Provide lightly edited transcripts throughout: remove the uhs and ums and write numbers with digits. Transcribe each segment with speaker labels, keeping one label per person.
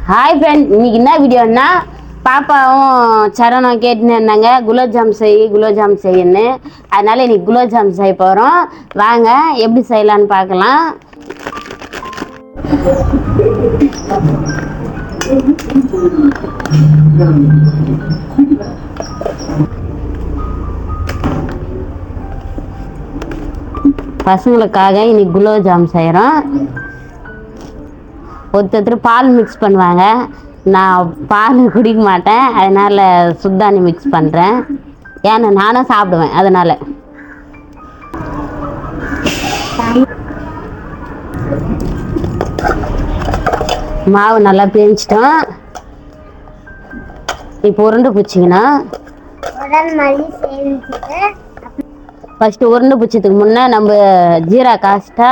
Speaker 1: Hi friend, இன்னைக்கு என்ன வீடியோன்னா பாப்பாவும் சரணம் கேட்டுன்னு இருந்தாங்க குலோப் ஜாம் செய்யன்னு. அதனால இன்னைக்கு குலோப் ஜாம் செய்ய போகிறோம். வாங்க எப்படி செய்யலான்னு பார்க்கலாம். பசங்களுக்காக இன்னைக்கு குலோப் ஜாம் செய்கிறோம். ஒருத்தர் பால் மிக்ஸ் பண்ணுவாங்க, நான் பால் குடிக்க மாட்டேன், அதனால் சுத்தானி மிக்ஸ் பண்ணுறேன். ஏன்னா நானும் சாப்பிடுவேன். அதனால் மாவு நல்லா பேஞ்சிட்டோம். இப்போ உருண்டை பிடிச்சிக்கணும். ஃபஸ்ட்டு உருண்டை பிடிச்சதுக்கு முன்னே நம்ம ஜீரா காய்ச்சிட்டா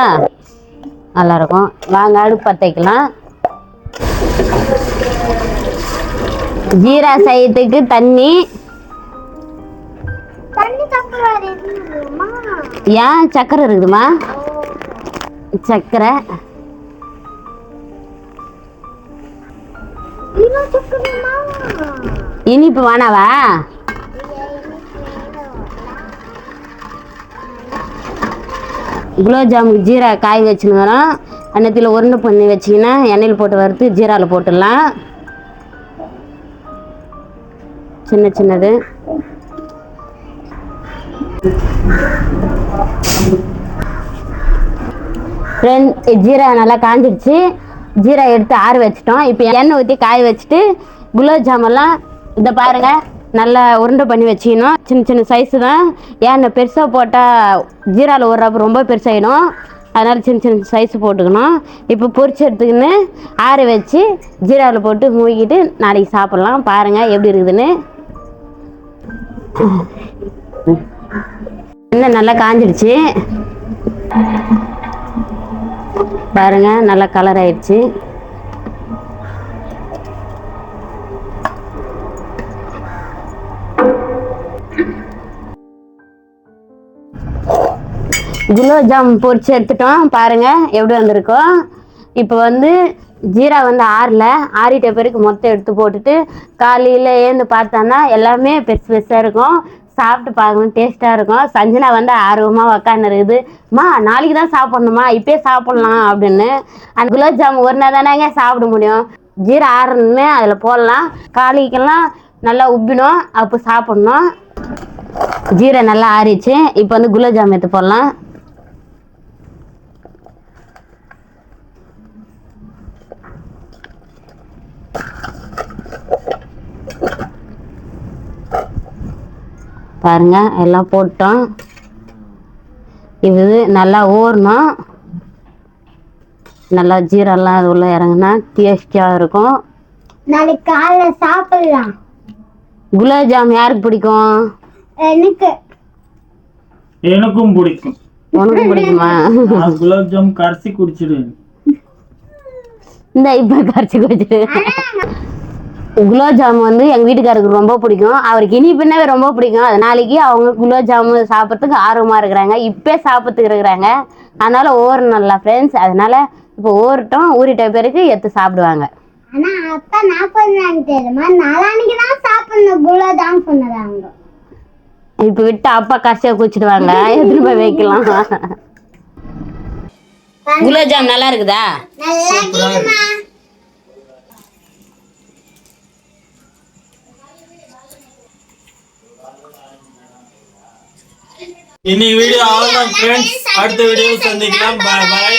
Speaker 1: நல்லாயிருக்கும். வாங்க அடுப்பு பற்ற வைக்கலாம். ஜீரா செய்யறதுக்கு தண்ணி, ஏன் சக்கரை இருக்குதுமா, சக்கரை இனிப்பு வேணாவா? குலோப் ஜாமுக்கு ஜீரா காய் வச்சுன்னு அன்னத்தில் உருண்டை பண்ணி வச்சிங்கன்னா எண்ணெயில் போட்டு வறுத்து ஜீராவில் போட்டுடலாம். சின்ன சின்னது ஜீரா நல்லா காஞ்சிடுச்சு. ஜீரா எடுத்து ஆற வச்சிட்டோம். இப்போ எண்ணெய் ஊற்றி காய வச்சுட்டு குலோப் ஜாமெல்லாம் இதை பாருங்க நல்லா உருண்டை பண்ணி வச்சுக்கணும். சின்ன சின்ன சைஸு தான். ஏன்னா பெருசாக போட்டால் ஜீராவில் ஊறுறப்ப ரொம்ப பெருசாகிடும். அதனால் சின்ன சின்ன சைஸு போட்டுக்கணும். இப்போ பொரிச்சு எடுத்துக்கின்னு ஆற வச்சு ஜீராவில் போட்டு மூழ்கிட்டு நாளைக்கு சாப்பிட்லாம். பாருங்கள் எப்படி இருக்குதுன்னு. இன்னும் நல்லா காஞ்சிடுச்சு பாருங்க, நல்லா கலர் ஆயிடுச்சு. குலோப் ஜாம் பொரிச்சு எடுத்துட்டோம். பாருங்க எப்படி வந்திருக்கோம். இப்போ ஜீரா ஆறிட்ட பிறகு மொத்தம் எடுத்து போட்டுட்டு காலையில் ஏந்து பார்த்தான்னா எல்லாமே பெருசு பெருசாக இருக்கும். சாப்பிட்டு பார்க்கணும், டேஸ்ட்டாக இருக்கும். சஞ்சனா ஆர்வமாக உக்காந்து இருக்குது. நாளைக்கு தான் சாப்பிட்ணுமா, இப்பயே சாப்பிட்லாம் அப்படின்னு. அந்த குலோப் ஜாம் ஒரு நாள் தானேங்க சாப்பிட முடியும். ஜீரா ஆறணுமே அதில் போடலாம். காலைக்கெல்லாம் நல்லா உப்பிடும், அப்போ சாப்பிட்ணும். ஜீரா நல்லா ஆறிச்சு. இப்போ குலோப் ஜாம் எடுத்து போடலாம். பாருங்க எல்லாம் போட்டோம். இது நல்லா ஊறணும். நல்லா ஜீரெல்லாம் அது உள்ள இறங்குனா டேஸ்டியாக இருக்கும்.
Speaker 2: நாளைக்கு காலைல சாப்பிடலாம்.
Speaker 1: குலோப் ஜாம் யாருக்கு பிடிக்கும்?
Speaker 3: எனக்கும் பிடிக்கும்.
Speaker 1: உனக்கும் பிடிக்குமா?
Speaker 3: குலோப் ஜாம் கரைச்சி குடிச்சிடு.
Speaker 1: இந்த இப்ப கரைச்சி குடிச்சிடு. குலோப் ஜாம் எங்கள் வீட்டுக்காரருக்கு ரொம்ப பிடிக்கும். அவருக்கு இனிப்புனாவே ரொம்ப பிடிக்கும். அது நாளைக்கு அவங்க குலோப் ஜாம் சாப்பிட்றதுக்கு ஆர்வமாக இருக்கிறாங்க. இப்போ சாப்பிட்றதுக்கு இருக்கிறாங்க. அதனால ஓரணும்ல ஃப்ரெண்ட்ஸ். அதனால இப்போ ஊறிட்டோம். ஊறிட்ட பிறகு எடுத்து சாப்பிடுவாங்க. இப்போ விட்டு அப்பா கஷ்டம் குடிச்சிடுவாங்க. எடுத்துட்டு போய் வைக்கலாம். குலோப் ஜாம் நல்லா இருக்குதா?
Speaker 3: இன்னைக்கு வீடியோ அவ்வளவுதான் ஃப்ரெண்ட்ஸ். அடுத்த வீடியோ சந்திக்கலாம். பாய் பாய்.